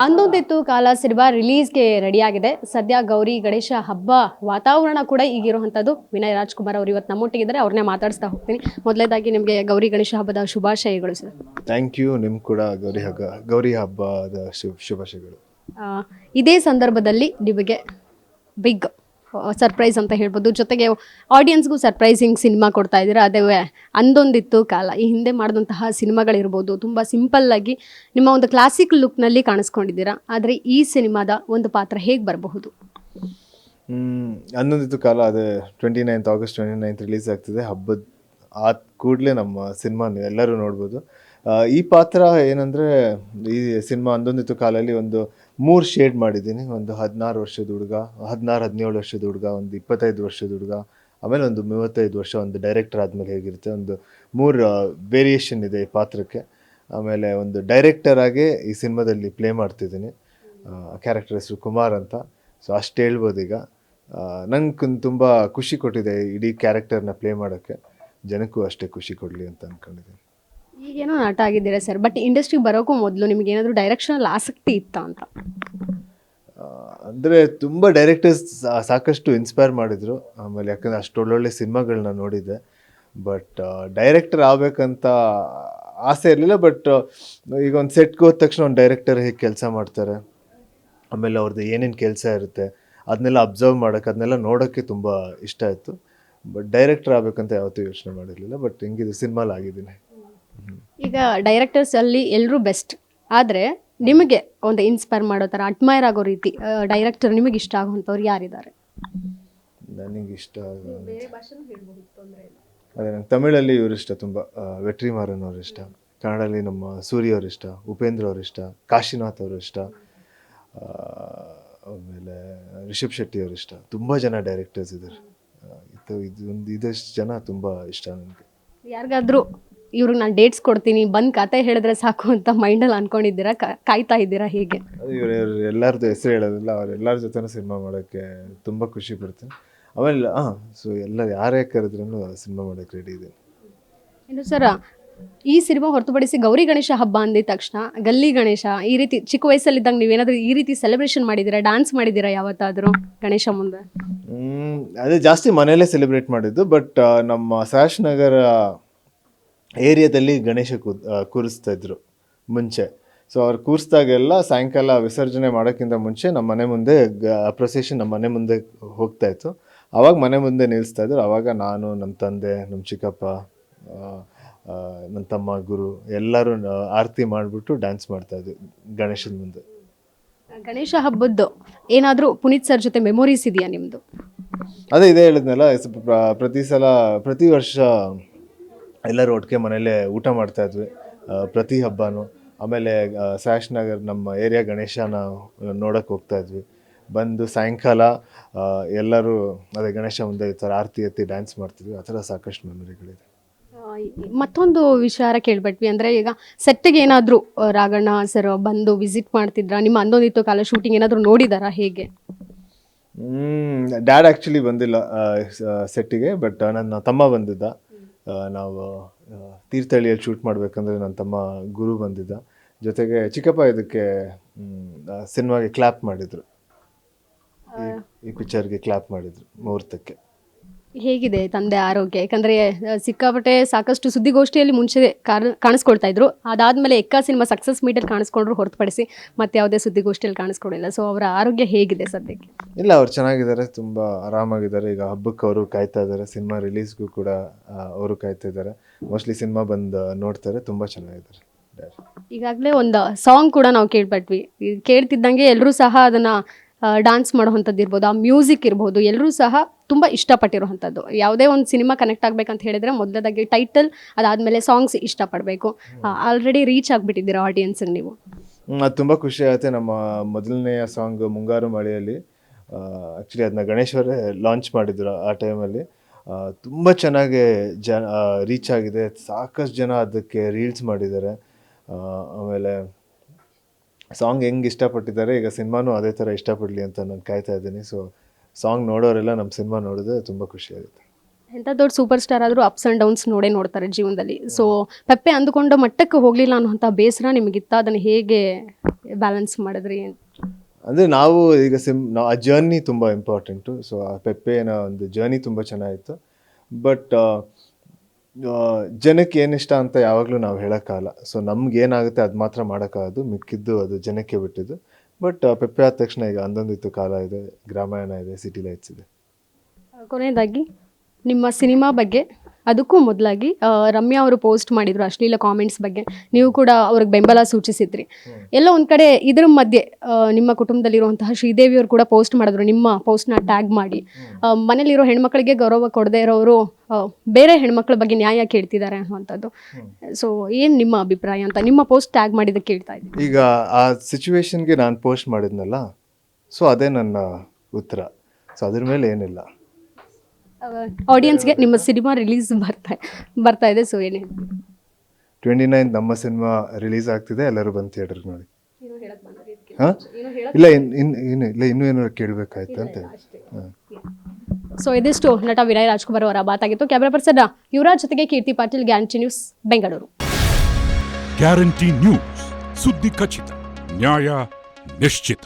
ಅಂದೊಂದಿತ್ತು ಕಾಲ ಸಿನಿಮಾ ರಿಲೀಸ್ಗೆ ರೆಡಿಯಾಗಿದೆ. ಸದ್ಯ ಗೌರಿ ಗಣೇಶ ಹಬ್ಬ ವಾತಾವರಣ ಕೂಡ ಈಗಿರುವಂಥದ್ದು. ವಿನಯ್ ರಾಜ್ಕುಮಾರ್ ಅವರು ಇವತ್ತು ನಮ್ಮೊಟ್ಟಿಗಿದ್ದಾರೆ, ಅವ್ರನ್ನೇ ಮಾತಾಡಿಸ್ತಾ ಹೋಗ್ತೀನಿ. ಮೊದಲೇದಾಗಿ ನಿಮಗೆ ಗೌರಿ ಗಣೇಶ ಹಬ್ಬದ ಶುಭಾಶಯಗಳು ಸರ್. Thank you. ನಿಮ್ಗೆ ಕೂಡ ಗೌರಿ ಹಬ್ಬದ ಶುಭಾಶಯಗಳು. ಇದೇ ಸಂದರ್ಭದಲ್ಲಿ ನಿಮಗೆ ಬಿಗ್ ಸರ್ಪ್ರೈಸ್ ಅಂತ ಹೇಳ್ಬೋದು, ಜೊತೆಗೆ ಆಡಿಯನ್ಸ್ಗೂ ಸರ್ಪ್ರೈಸಿಂಗ್ ಸಿನಿಮಾ ಕೊಡ್ತಾ ಇದ್ದೀರಾ. ಅದೇ ಅಂದೊಂದಿತ್ತು ಕಾಲ. ಈ ಹಿಂದೆ ಮಾಡಿದಂತಹ ಸಿನಿಮಾಗಳಿರ್ಬೋದು, ತುಂಬ ಸಿಂಪಲ್ಲಾಗಿ ನಿಮ್ಮ ಒಂದು ಕ್ಲಾಸಿಕ್ ಲುಕ್ನಲ್ಲಿ ಕಾಣಿಸ್ಕೊಂಡಿದ್ದೀರಾ. ಆದರೆ ಈ ಸಿನಿಮಾದ ಒಂದು ಪಾತ್ರ ಹೇಗೆ ಬರಬಹುದು? ಅಂದೊಂದಿತ್ತು ಕಾಲ ಅದೇ August 29 ರಿಲೀಸ್ ಆಗ್ತಿದೆ. ಹಬ್ಬದ ಆದ ಕೂಡಲೇ ನಮ್ಮ ಸಿನಿಮಾ ಎಲ್ಲರೂ ನೋಡ್ಬೋದು. ಈ ಪಾತ್ರ ಏನಂದರೆ, ಈ ಸಿನಿಮಾ ಅಂದೊಂದಿತ್ತು ಕಾಲಲ್ಲಿ ಒಂದು 3 ಶೇಡ್ ಮಾಡಿದ್ದೀನಿ. ಒಂದು 16 ವರ್ಷದ ಹುಡುಗ, 17 ವರ್ಷದ ಹುಡುಗ, ಒಂದು 25 ವರ್ಷದ ಹುಡುಗ, ಆಮೇಲೆ ಒಂದು 35 ವರ್ಷ. ಒಂದು ಡೈರೆಕ್ಟರ್ ಆದಮೇಲೆ ಹೇಗಿರುತ್ತೆ, ಒಂದು 3 ವೇರಿಯೇಷನ್ ಇದೆ ಈ ಪಾತ್ರಕ್ಕೆ. ಆಮೇಲೆ ಒಂದು ಡೈರೆಕ್ಟರ್ ಆಗಿ ಈ ಸಿನಿಮಾದಲ್ಲಿ ಪ್ಲೇ ಮಾಡ್ತಿದ್ದೀನಿ. ಕ್ಯಾರೆಕ್ಟರ್ ಹೆಸರು ಕುಮಾರ್ ಅಂತ. ಸೊ ಅಷ್ಟು ಹೇಳ್ಬೋದು. ಈಗ ನಂಗೆ ತುಂಬ ಖುಷಿ ಕೊಟ್ಟಿದೆ ಇಡೀ ಕ್ಯಾರೆಕ್ಟರ್ನ ಪ್ಲೇ ಮಾಡೋಕ್ಕೆ. ಜನಕ್ಕೂ ಅಷ್ಟೇ ಖುಷಿ ಕೊಡಲಿ ಅಂತ ಅಂದ್ಕೊಂಡಿದ್ದೀನಿ. ಈಗೇನೋ ನಟ ಆಗಿದ್ದೀರಾ ಸರ್, ಬಟ್ ಇಂಡಸ್ಟ್ರಿಗೆ ಬರೋಕ್ಕೂ ಮೊದಲು ನಿಮ್ಗೆ ಏನಾದರೂ ಡೈರೆಕ್ಷನಲ್ಲಿ ಆಸಕ್ತಿ ಇತ್ತಾ ಅಂತ? ಅಂದರೆ ತುಂಬ ಡೈರೆಕ್ಟರ್ಸ್ ಸಾಕಷ್ಟು ಇನ್ಸ್ಪೈರ್ ಮಾಡಿದರು. ಆಮೇಲೆ ಯಾಕಂದರೆ ಅಷ್ಟು ಒಳ್ಳೊಳ್ಳೆ ಸಿನಿಮಾಗಳನ್ನ ನೋಡಿದ್ದೆ. ಬಟ್ ಡೈರೆಕ್ಟರ್ ಆಗಬೇಕಂತ ಆಸೆ ಇರಲಿಲ್ಲ. ಬಟ್ ಈಗ ಒಂದು ಸೆಟ್ಗೆ ಹೋದ ತಕ್ಷಣ ಒಂದು ಡೈರೆಕ್ಟರ್ ಹೇಗೆ ಕೆಲಸ ಮಾಡ್ತಾರೆ, ಆಮೇಲೆ ಅವ್ರದ್ದು ಏನೇನು ಕೆಲಸ ಇರುತ್ತೆ ಅದನ್ನೆಲ್ಲ ಅಬ್ಸರ್ವ್ ಮಾಡೋಕ್ಕೆ, ಅದನ್ನೆಲ್ಲ ನೋಡೋಕ್ಕೆ ತುಂಬ ಇಷ್ಟ ಆಯಿತು. ಬಟ್ ಡೈರೆಕ್ಟರ್ ಆಗಬೇಕಂತ ಯಾವತ್ತೂ ಯೋಚನೆ ಮಾಡಿರಲಿಲ್ಲ. ಬಟ್ ಹಿಂಗಿದು ಸಿನಿಮಾಲ್ ಆಗಿದ್ದೀನಿ. ಈಗ ಡೈರೆಕ್ಟರ್ಸಲ್ಲಿ ಎಲ್ಲರೂ ಬೆಸ್ಟ್, ಆದರೆ ನಿಮಗೆ ಒಂದು ಇನ್ಸ್ಪೈರ್ ಮಾಡೋ ಥರ ಅಡ್ಮೈರ್ ಆಗೋ ರೀತಿ ಡೈರೆಕ್ಟರ್ ನಿಮಗೆ ಇಷ್ಟ ಆಗುವಂಥವ್ರು ಯಾರಿದ್ದಾರೆ? ನನಗಿಷ್ಟ ಅದೇ ನಂಗೆ ತಮಿಳಲ್ಲಿ ಇವರು ಇಷ್ಟ ತುಂಬ. ವೆಟ್ರಿಮಾರನ್ ಅವರು ಇಷ್ಟ. ಕನ್ನಡಲ್ಲಿ ನಮ್ಮ ಸೂರ್ಯ ಅವರು ಇಷ್ಟ, ಉಪೇಂದ್ರ ಅವರು ಇಷ್ಟ, ಕಾಶಿನಾಥ್ ಅವರು ಇಷ್ಟ, ಆಮೇಲೆ ರಿಷಬ್ ಶೆಟ್ಟಿ ಅವರು ಇಷ್ಟ. ತುಂಬ ಜನ ಡೈರೆಕ್ಟರ್ಸ್ ಇದ್ದಾರೆ. ಇದಷ್ಟು ಜನ ತುಂಬ ಇಷ್ಟ ನನಗೆ. ಯಾರಿಗಾದ್ರೂ ಇವ್ರಿಗೆ ನಾನು ಡೇಟ್ಸ್ ಕೊಡ್ತೀನಿ, ಬಂದು ಕತೆ ಹೇಳಿದ್ರೆ ಸಾಕು ಅಂತ ಮೈಂಡಲ್ಲಿ ಅಂದ್ಕೊಂಡಿದ್ದೀರಾ, ಕಾಯ್ತಾ ಇದ್ದೀರಾ ಹೇಗೆ? ಇವರು ಎಲ್ಲರದ್ದು ಹೆಸರು ಹೇಳೋದಿಲ್ಲ. ಅವರೆಲ್ಲರ ಜೊತೆನೂ ಸಿನಿಮಾ ಮಾಡೋಕ್ಕೆ ತುಂಬ ಖುಷಿ ಪಡ್ತೀನಿ. ಆಮೇಲೆ ಸೊ ಎಲ್ಲ ಯಾರೇ ಕರೆದ್ರೂ ಸಿನಿಮಾ ಮಾಡೋಕ್ಕೆ ರೆಡಿ ಇದೆ. ಇನ್ನು ಸರ್, ಈ ಸಿನಿಮಾ ಹೊರತುಪಡಿಸಿ ಗೌರಿ ಗಣೇಶ ಹಬ್ಬ ಅಂದಿದ ತಕ್ಷಣ ಗಲ್ಲಿ ಗಣೇಶ ಈ ರೀತಿ ಚಿಕ್ಕ ವಯಸ್ಸಲ್ಲಿದ್ದಾಗ ನೀವೇನಾದರೂ ಈ ರೀತಿ ಸೆಲೆಬ್ರೇಷನ್ ಮಾಡಿದ್ದೀರಾ, ಡ್ಯಾನ್ಸ್ ಮಾಡಿದ್ದೀರಾ ಯಾವತ್ತಾದರೂ ಗಣೇಶ ಮುಂದೆ? ಅದೇ ಜಾಸ್ತಿ ಮನೆಯಲ್ಲೇ ಸೆಲೆಬ್ರೇಟ್ ಮಾಡಿದ್ದು. ಬಟ್ ನಮ್ಮ ಸಯಾಶ್ ನಗರ ಏರಿಯಾದಲ್ಲಿ ಗಣೇಶ ಕೂರಿಸ್ತಾ ಇದ್ರು ಮುಂಚೆ. ಸೊ ಅವ್ರು ಕೂರಿಸ್ದಾಗೆಲ್ಲ ಸಾಯಂಕಾಲ ವಿಸರ್ಜನೆ ಮಾಡೋಕ್ಕಿಂತ ಮುಂಚೆ ನಮ್ಮ ಮನೆ ಮುಂದೆ ಪ್ರೊಸೆಷನ್ ನಮ್ಮ ಮನೆ ಮುಂದೆ ಹೋಗ್ತಾಯಿತ್ತು. ಆವಾಗ ಮನೆ ಮುಂದೆ ನಿಲ್ಲಿಸ್ತಾಯಿದ್ರು. ಆವಾಗ ನಾನು, ನಮ್ಮ ತಂದೆ, ನಮ್ಮ ಚಿಕ್ಕಪ್ಪ, ನನ್ನ ತಮ್ಮ, ಗುರು ಎಲ್ಲರೂ ಆರತಿ ಮಾಡಿಬಿಟ್ಟು ಡ್ಯಾನ್ಸ್ ಮಾಡ್ತಾಯಿದ್ವಿ ಗಣೇಶನ ಮುಂದೆ. ಗಣೇಶ ಹಬ್ಬದ್ದು ಏನಾದರೂ ಪುನೀತ್ ಸರ್ ಜೊತೆ ಮೆಮೊರೀಸ್ ಇದೆಯಾ ನಿಮ್ಮದು? ಅದೇ ಇದೇ ಹೇಳಿದ್ನಲ್ಲ, ಪ್ರತಿ ವರ್ಷ ಎಲ್ಲರೂ ಒಟ್ಟಿಗೆ ಮನೇಲೆ ಊಟ ಮಾಡ್ತಾಯಿದ್ವಿ ಪ್ರತಿ ಹಬ್ಬನೂ. ಆಮೇಲೆ ಸಯಾಶ್ ನಗರ್ ನಮ್ಮ ಏರಿಯಾ ಗಣೇಶನ ನೋಡೋಕ್ಕೆ ಹೋಗ್ತಾಯಿದ್ವಿ. ಬಂದು ಸಾಯಂಕಾಲ ಎಲ್ಲರೂ ಅದೇ ಗಣೇಶ ಮುಂದೆ ಈ ಥರ ಆರತಿ ಎತ್ತಿ ಡ್ಯಾನ್ಸ್ ಮಾಡ್ತಿದ್ವಿ. ಆ ಥರ ಸಾಕಷ್ಟು ಮೆಮೊರಿಗಳಿದೆ. ಮತ್ತೊಂದು ವಿಚಾರ ಕೇಳ್ಬಿಟ್ವಿ, ಅಂದರೆ ಈಗ ಸೆಟ್ಟಿಗೆ ಏನಾದರೂ ರಾಘಣ್ಣ ಸರ್ ಬಂದು ವಿಸಿಟ್ ಮಾಡ್ತಿದ್ರಾ? ನಿಮ್ಮ ಅಂದೊಂದಿತ್ತು ಕಾಲ ಶೂಟಿಂಗ್ ಏನಾದರೂ ನೋಡಿದಾರಾ ಹೇಗೆ? ಡ್ಯಾಡ್ ಆ್ಯಕ್ಚುಲಿ ಬಂದಿಲ್ಲ ಸೆಟ್ಟಿಗೆ. ಬಟ್ ನನ್ನ ತಮ್ಮ ಬಂದಿದ್ದ. ನಾವು ತೀರ್ಥಹಳ್ಳಿಯಲ್ಲಿ ಶೂಟ್ ಮಾಡಬೇಕಂದ್ರೆ ನನ್ನ ತಮ್ಮ ಗುರು ಬಂದಿದ್ದ. ಜೊತೆಗೆ ಚಿಕ್ಕಪ್ಪ ಇದಕ್ಕೆ ಸಿನಿಮಾಗೆ ಕ್ಲಾಪ್ ಮಾಡಿದರು. ಈ ಪಿಕ್ಚರ್ಗೆ ಕ್ಲಾಪ್ ಮಾಡಿದರು ಮುಹೂರ್ತಕ್ಕೆ. ಹೇಗಿದೆ ತಂದೆ ಆರೋಗ್ಯ? ಯಾಕಂದರೆ ಸಿಕ್ಕಾಪಟ್ಟೆ ಸಾಕಷ್ಟು ಸುದ್ದಿಗೋಷ್ಠಿಯಲ್ಲಿ ಮುಂಚೆ ಕಾಣಿಸ್ಕೊಳ್ತಾ ಇದ್ರು. ಅದಾದಮೇಲೆ ಎಕ್ಕ ಸಿನಿಮಾ ಸಕ್ಸಸ್ ಮೀಟಲ್ಲಿ ಕಾಣಿಸ್ಕೊಂಡ್ರು ಹೊರತುಪಡಿಸಿ ಮತ್ತೆ ಯಾವುದೇ ಸುದ್ದಿಗೋಷ್ಠಿಯಲ್ಲಿ ಕಾಣಿಸ್ಕೊಂಡಿಲ್ಲ. ಸೊ ಅವರ ಆರೋಗ್ಯ ಹೇಗಿದೆ ಸದ್ಯಕ್ಕೆ? ಇಲ್ಲ, ಅವ್ರು ಚೆನ್ನಾಗಿದ್ದಾರೆ, ತುಂಬ ಆರಾಮಾಗಿದ್ದಾರೆ. ಈಗ ಹಬ್ಬಕ್ಕೆ ಅವರು ಕಾಯ್ತಾ ಇದ್ದಾರೆ. ಸಿನಿಮಾ ರಿಲೀಸ್ಗೂ ಕೂಡ ಅವರು ಕಾಯ್ತಾ ಇದ್ದಾರೆ. ಮೋಸ್ಟ್ಲಿ ಸಿನಿಮಾ ಬಂದು ನೋಡ್ತಾರೆ. ತುಂಬ ಚೆನ್ನಾಗಿದ್ದಾರೆ. ಈಗಾಗಲೇ ಒಂದು ಸಾಂಗ್ ಕೂಡ ನಾವು ಕೇಳ್ಪಟ್ವಿ. ಕೇಳ್ತಿದ್ದಂಗೆ ಎಲ್ಲರೂ ಸಹ ಅದನ್ನು ಡ್ಯಾನ್ಸ್ ಮಾಡೋವಂಥದ್ದು ಇರ್ಬೋದು, ಆ ಮ್ಯೂಸಿಕ್ ಇರ್ಬೋದು, ಎಲ್ಲರೂ ಸಹ ತುಂಬ ಇಷ್ಟಪಟ್ಟಿರೋವಂಥದ್ದು. ಯಾವುದೇ ಒಂದು ಸಿನಿಮಾ ಕನೆಕ್ಟ್ ಆಗಬೇಕಂತ ಹೇಳಿದರೆ ಮೊದಲದಾಗಿ ಟೈಟಲ್, ಅದಾದಮೇಲೆ ಸಾಂಗ್ಸ್ ಇಷ್ಟಪಡಬೇಕು. ಆಲ್ರೆಡಿ ರೀಚ್ ಆಗಿಬಿಟ್ಟಿದ್ದೀರಾ ಆಡಿಯನ್ಸಿಗೆ ನೀವು? ಅದು ತುಂಬ ಖುಷಿ ಆಗುತ್ತೆ. ನಮ್ಮ ಮೊದಲನೆಯ ಸಾಂಗ್ ಮುಂಗಾರು ಮಳೆಯಲ್ಲಿ ಆ್ಯಕ್ಚುಲಿ ಅದನ್ನ ಗಣೇಶ್ವರೇ ಲಾಂಚ್ ಮಾಡಿದ್ರು. ಆ ಟೈಮಲ್ಲಿ ತುಂಬ ಚೆನ್ನಾಗಿ ರೀಚ್ ಆಗಿದೆ. ಸಾಕಷ್ಟು ಜನ ಅದಕ್ಕೆ ರೀಲ್ಸ್ ಮಾಡಿದ್ದಾರೆ. ಆಮೇಲೆ ಸಾಂಗ್ ಹೆಂಗೆ ಇಷ್ಟಪಟ್ಟಿದ್ದಾರೆ, ಈಗ ಸಿನಿಮಾನೂ ಅದೇ ಥರ ಇಷ್ಟಪಡಲಿ ಅಂತ ನಾನು ಕಾಯ್ತಾ ಇದ್ದೀನಿ. ಸೊ ಸಾಂಗ್ ನೋಡೋರೆಲ್ಲ ನಮ್ಮ ಸಿನಿಮಾ ನೋಡಿದ್ರೆ ತುಂಬ ಖುಷಿಯಾಗುತ್ತೆ. ಎಂಥ ದೊಡ್ಡ ಸೂಪರ್ ಸ್ಟಾರ್ ಆದರೂ ಅಪ್ಸ್ ಆ್ಯಂಡ್ ಡೌನ್ಸ್ ನೋಡ್ತಾರೆ ಜೀವನದಲ್ಲಿ. ಸೊ ಪೆಪ್ಪೆ ಅಂದುಕೊಂಡ ಮಟ್ಟಕ್ಕೆ ಹೋಗಲಿಲ್ಲ ಅನ್ನುವಂಥ ಬೇಸರ ನಿಮಗಿತ್ತ? ಅದನ್ನು ಹೇಗೆ ಬ್ಯಾಲೆನ್ಸ್ ಮಾಡಿದ್ರಿ? ಅಂದರೆ ನಾವು ಈಗ ಆ ಜರ್ನಿ ತುಂಬ ಇಂಪಾರ್ಟೆಂಟು. ಸೊ ಆ ಪೆಪ್ಪೆನ ಒಂದು ಜರ್ನಿ ತುಂಬ ಚೆನ್ನಾಗಿತ್ತು. ಬಟ್ ಜನಕ್ಕೆ ಏನಿಷ್ಟ ಅಂತ ಯಾವಾಗಲೂ ನಾವು ಹೇಳೋಕ್ಕಾಗಲ್ಲ. ಸೊ ನಮ್ಗೆ ಏನಾಗುತ್ತೆ ಅದು ಮಾತ್ರ ಮಾಡೋಕ್ಕಾಗೋದು, ಮಿಕ್ಕಿದ್ದು ಅದು ಜನಕ್ಕೆ ಬಿಟ್ಟಿದ್ದು. ಬಟ್ ಪೆಪ್ಪೆ ಆದ ತಕ್ಷಣ ಈಗ ಅಂದೊಂದಿತ್ತು ಕಾಲ ಇದೆ, ಗ್ರಾಮಾಯಣ ಇದೆ, ಸಿಟಿ ಲೈಟ್ಸ್ ಇದೆ. ಕೊನೆಯದಾಗಿ ನಿಮ್ಮ ಸಿನಿಮಾ ಬಗ್ಗೆ, ಅದಕ್ಕೂ ಮೊದಲಾಗಿ ರಮ್ಯಾ ಅವರು ಪೋಸ್ಟ್ ಮಾಡಿದ್ರು ಅಶ್ಲೀಲ ಕಾಮೆಂಟ್ಸ್ ಬಗ್ಗೆ, ನೀವು ಕೂಡ ಅವ್ರಿಗೆ ಬೆಂಬಲ ಸೂಚಿಸಿದ್ರಿ. ಎಲ್ಲೋ ಒಂದು ಕಡೆ ಇದ್ರ ಮಧ್ಯೆ ನಿಮ್ಮ ಕುಟುಂಬದಲ್ಲಿರುವಂತಹ ಶ್ರೀದೇವಿ ಅವರು ಕೂಡ ಪೋಸ್ಟ್ ಮಾಡಿದ್ರು, ನಿಮ್ಮ ಪೋಸ್ಟ್ನ ಟ್ಯಾಗ್ ಮಾಡಿ. ಮನೇಲಿರೋ ಹೆಣ್ಮಕ್ಳಿಗೆ ಗೌರವ ಕೊಡದೇ ಇರೋರು ಬೇರೆ ಹೆಣ್ಮಕ್ಳ ಬಗ್ಗೆ ನ್ಯಾಯ ಕೇಳ್ತಿದ್ದಾರೆ ಅನ್ನುವಂಥದ್ದು. ಸೊ ಏನು ನಿಮ್ಮ ಅಭಿಪ್ರಾಯ ಅಂತ ನಿಮ್ಮ ಪೋಸ್ಟ್ ಟ್ಯಾಗ್ ಮಾಡಿದ್ದಕ್ಕೆ ಕೇಳ್ತಾ ಇದ್ದೀನಿ. ಈಗ ಆ ಸಿಚುವೇಶನ್ಗೆ ನಾನು ಪೋಸ್ಟ್ ಮಾಡಿದ್ನಲ್ಲ, ಸೊ ಅದೇ ನನ್ನ ಉತ್ತರ. ಸೊ ಅದ್ರ ಮೇಲೆ ಏನಿಲ್ಲ. ಆಡಿಯನ್ಸ್ಗೆ ನಿಮ್ಮ ಸಿನಿಮಾ ರಿಲೀಸ್ ಬರ್ತಾ ಇದೆ, ಸೊ ಏನೇ 29 ನಮ್ಮ ಸಿನಿಮಾ ರಿಲೀಸ್ ಆಗ್ತಿದೆ, ಎಲ್ಲರೂ ಬಂದು ಥಿಯೇಟರ್ಗೆ ನೋಡಿ. ಹಾಂ ಇಲ್ಲ ಇನ್ನೂ ಏನಾದ್ರು ಕೇಳಬೇಕಾಯ್ತು ಅಂತ. ಹಾಂ. ಸೊ ಇದಿಷ್ಟು ನಟ ವಿನಯ್ ರಾಜ್ಕುಮಾರ್ ಅವರ ಮಾತಾಗಿತ್ತು. ಕ್ಯಾಮೆರಾ ಪರ್ಸನ್ ಯುವರಾಜ್ ಜೊತೆಗೆ Keerthi Patil, guarantee news, Bengaluru. Guarantee news, ಸುದ್ದಿ ಖಚಿತ, ನ್ಯಾಯ ನಿಶ್ಚಿತ.